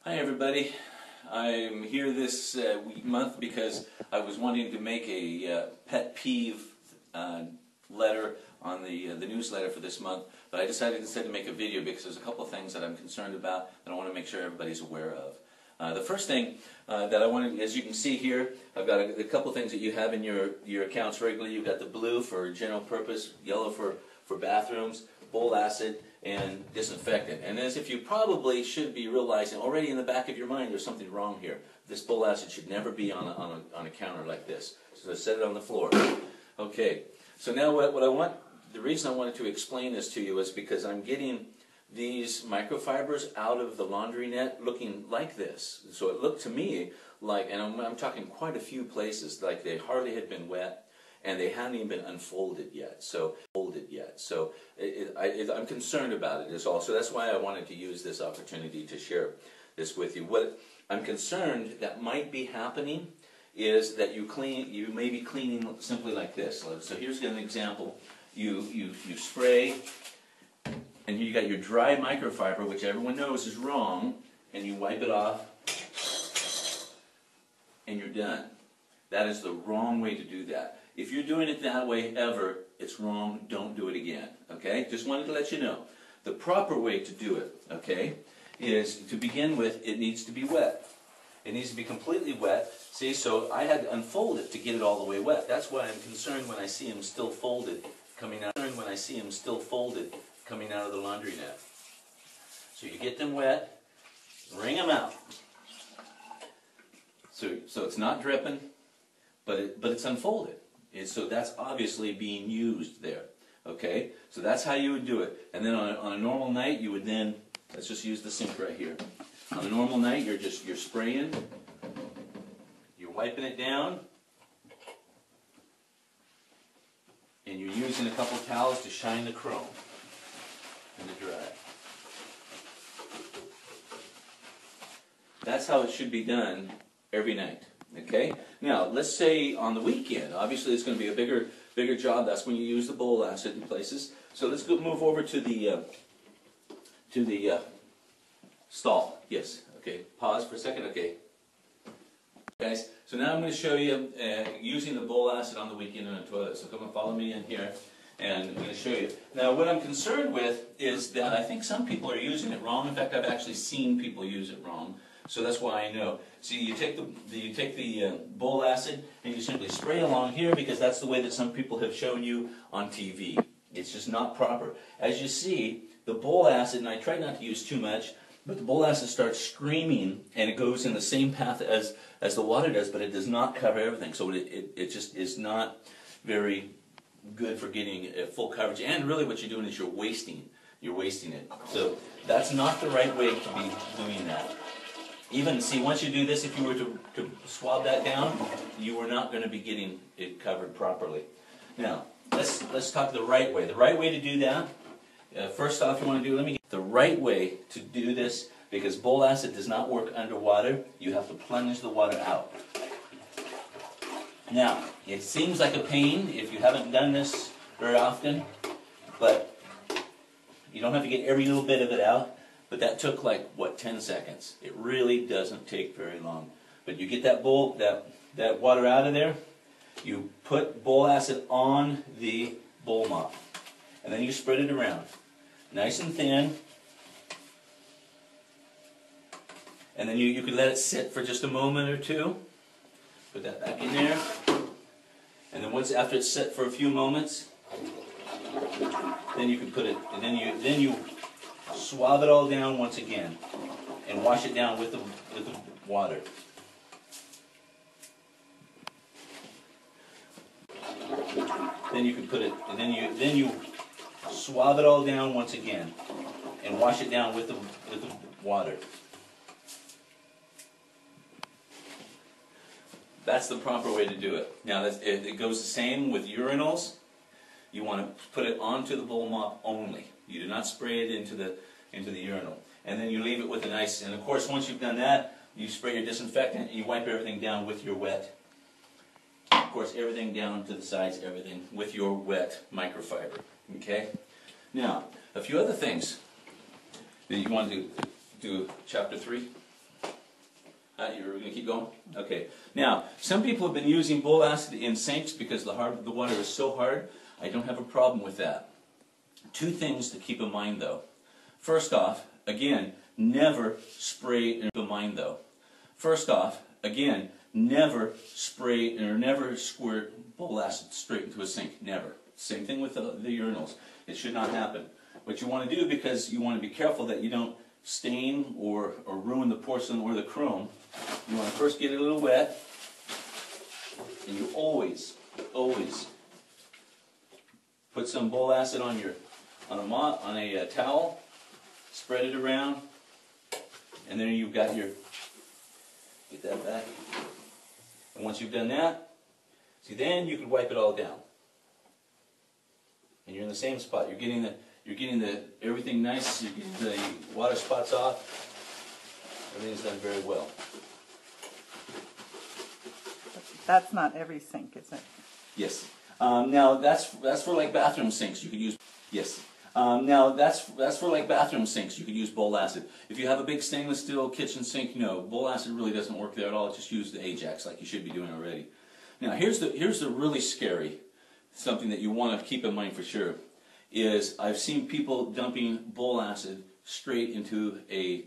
Hi everybody. I'm here this month because I was wanting to make a pet peeve letter on the newsletter for this month, but I decided instead to make a video because there's a couple of things that I'm concerned about that I want to make sure everybody's aware of. The first thing that I wanted, as you can see here, I've got a couple of things that you have in your accounts regularly. You've got the blue for general purpose, yellow for bathrooms, bowl acid, and disinfectant. And as if you probably should be realizing already in the back of your mind there's something wrong here. This bowl acid should never be on a counter like this. So set it on the floor. Okay, so now what I want, the reason I wanted to explain this to you is because I'm getting these microfibers out of the laundry net looking like this. So it looked to me like, and I'm talking quite a few places, like they hardly had been wet and they hadn't even been unfolded yet. So I'm concerned about it is all. So that's why I wanted to use this opportunity to share this with you. What I'm concerned that might be happening is that you may be cleaning simply like this. So here's an example. You spray, and you got your dry microfiber, which everyone knows is wrong, and you wipe it off, and you're done. That is the wrong way to do that. If you're doing it that way ever, it's wrong. Don't do it again. Okay? Just wanted to let you know. The proper way to do it, okay, is to begin with, it needs to be wet. It needs to be completely wet. See, so I had to unfold it to get it all the way wet. That's why I'm concerned when I see them still folded coming out. Coming out of the laundry net. So you get them wet, wring them out. So it's not dripping, but it's unfolded. So that's obviously being used there. Okay? So that's how you would do it. And then on a normal night, you would then, let's just use the sink right here. On a normal night, you're spraying, you're wiping it down, and you're using a couple towels to shine the chrome and to dry. That's how it should be done every night. Okay? Now, let's say on the weekend, obviously it's going to be a bigger job. That's when you use the bowl acid in places. So let's move over to the stall. Yes. Okay. Pause for a second. Okay. Guys, so now I'm going to show you using the bowl acid on the weekend on the toilet. So come and follow me in here, and I'm going to show you. Now, what I'm concerned with is that I think some people are using it wrong. In fact, I've actually seen people use it wrong. So that's why I know. See, you take the bowl acid and you simply spray along here because that's the way that some people have shown you on TV. It's just not proper. As you see, the bowl acid, and I try not to use too much, but the bowl acid starts streaming and it goes in the same path as the water does, but it does not cover everything. So it just is not very good for getting full coverage. And really what you're doing is you're wasting it. So that's not the right way to be doing that. Even, see, once you do this, if you were to swab that down, you are not going to be getting it covered properly. Now, let's talk the right way. The right way to do that, first off, you want to do, the right way to do this, because bowl acid does not work underwater, you have to plunge the water out. Now, it seems like a pain if you haven't done this very often, but you don't have to get every little bit of it out. But that took like, what, 10 seconds. It really doesn't take very long. But you get that that water out of there, you put bowl acid on the bowl mop, and then you spread it around. Nice and thin. And then you could let it sit for just a moment or two. Put that back in there. And then after it's set for a few moments, then you can put it, and then you swab it all down once again and wash it down with the water. Then you can put it, and then you swab it all down once again and wash it down with the water. That's the proper way to do it. Now it goes the same with urinals. You want to put it onto the bowl mop only. You do not spray it into the urinal. And then you leave it with a nice, and of course once you've done that, you spray your disinfectant and you wipe everything down with your wet. Of course, everything down to the sides, everything with your wet microfiber. Okay? Now, a few other things that you want to do chapter 3. You're going to keep going? Okay. Now, some people have been using bowl acid in sinks because the water is so hard. I don't have a problem with that. Two things to keep in mind, though. First off, again, never spray in mind, though. First off, again, never spray or never squirt bowl acid straight into a sink. Never. Same thing with the urinals. It should not happen. What you want to do, because you want to be careful that you don't stain or ruin the porcelain or the chrome, you want to first get it a little wet, and you always put some bowl acid on a towel, spread it around, and then you've got your, get that back, and once you've done that, see, then you can wipe it all down, and you're in the same spot. You're getting everything nice. You're getting the water spots off. Everything's done very well. That's not every sink, is it? Yes. Now that's for like bathroom sinks. You could use. Yes. Now that's for like bathroom sinks. You could use bowl acid. If you have a big stainless steel kitchen sink, no, bowl acid really doesn't work there at all. Just use the Ajax like you should be doing already. Now here's the really scary something that you want to keep in mind for sure. Is I've seen people dumping bowl acid straight into a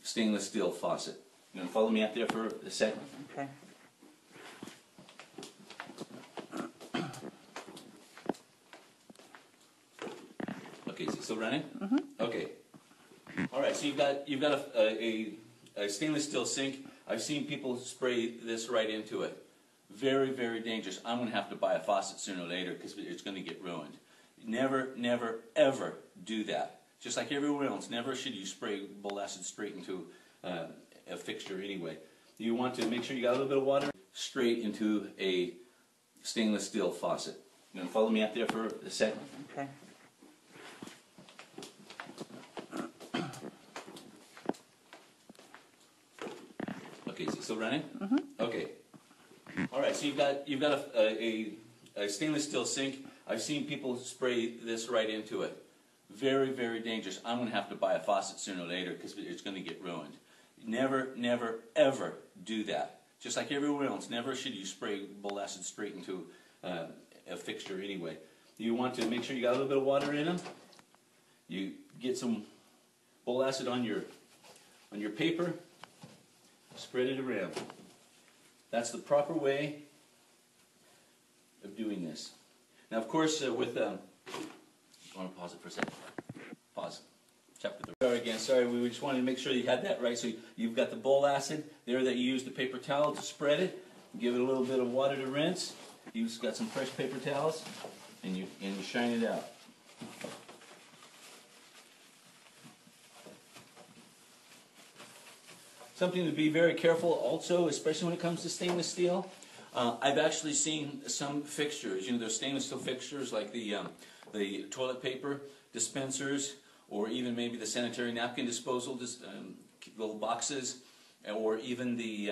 stainless steel faucet. You want to follow me out there for a second? Okay. Okay, is it still running? Mm-hmm. Okay. All right. So you've got a stainless steel sink. I've seen people spray this right into it. Very, very dangerous. I'm going to have to buy a faucet sooner or later because it's going to get ruined. Never, never, ever do that. Just like everywhere else, never should you spray bowl acid straight into a fixture anyway. You want to make sure you got a little bit of water straight into a stainless steel faucet. You want to follow me out there for a second? Okay. Okay, is it still running? Mm-hmm. Okay. All right, so you've got a stainless steel sink. I've seen people spray this right into it. Very, very dangerous. I'm going to have to buy a faucet sooner or later because it's going to get ruined. Never, never, ever do that. Just like everywhere else, never should you spray bowl acid straight into a fixture anyway. You want to make sure you got a little bit of water in them. You get some bowl acid on your paper, spread it around. That's the proper way of doing this. Now, of course, I want to pause it for a second. Pause. Chapter 3. Sorry again. Sorry, we just wanted to make sure you had that right. So you've got the bowl acid there that you use the paper towel to spread it. Give it a little bit of water to rinse. You've got some fresh paper towels, and you shine it out. Something to be very careful also, especially when it comes to stainless steel. I've actually seen some fixtures, those stainless steel fixtures like the toilet paper dispensers, or even maybe the sanitary napkin disposal little boxes, or even the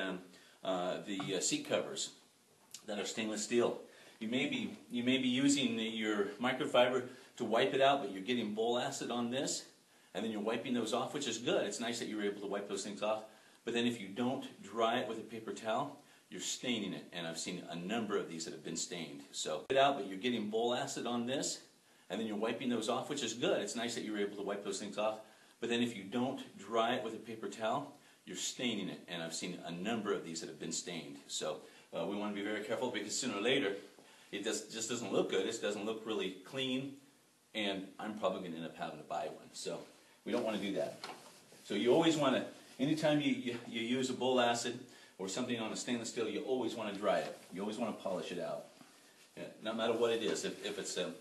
seat covers that are stainless steel. You may be using your microfiber to wipe it out, but you're getting bowl acid on this, and then you're wiping those off, which is good. It's nice that you're able to wipe those things off. But then if you don't dry it with a paper towel, you're staining it, and I've seen a number of these that have been stained. So it out, but you're getting bowl acid on this, and then you're wiping those off, which is good. It's nice that you're able to wipe those things off. But then if you don't dry it with a paper towel, you're staining it, and I've seen a number of these that have been stained. So we want to be very careful because sooner or later, it just doesn't look good. It doesn't look really clean, and I'm probably going to end up having to buy one. So we don't want to do that. So you always want to, anytime you use a bowl acid or something on a stainless steel, you always want to dry it. You always want to polish it out. Yeah, no matter what it is, if it's a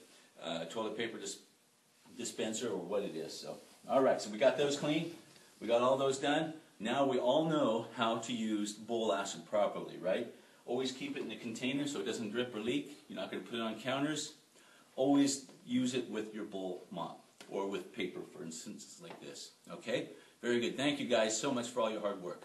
toilet paper dispenser or what it is. So, all right, so we got those clean. We got all those done. Now we all know how to use bowl acid properly, right? Always keep it in a container so it doesn't drip or leak. You're not going to put it on counters. Always use it with your bowl mop or with paper, for instance, like this. Okay? Very good. Thank you guys so much for all your hard work.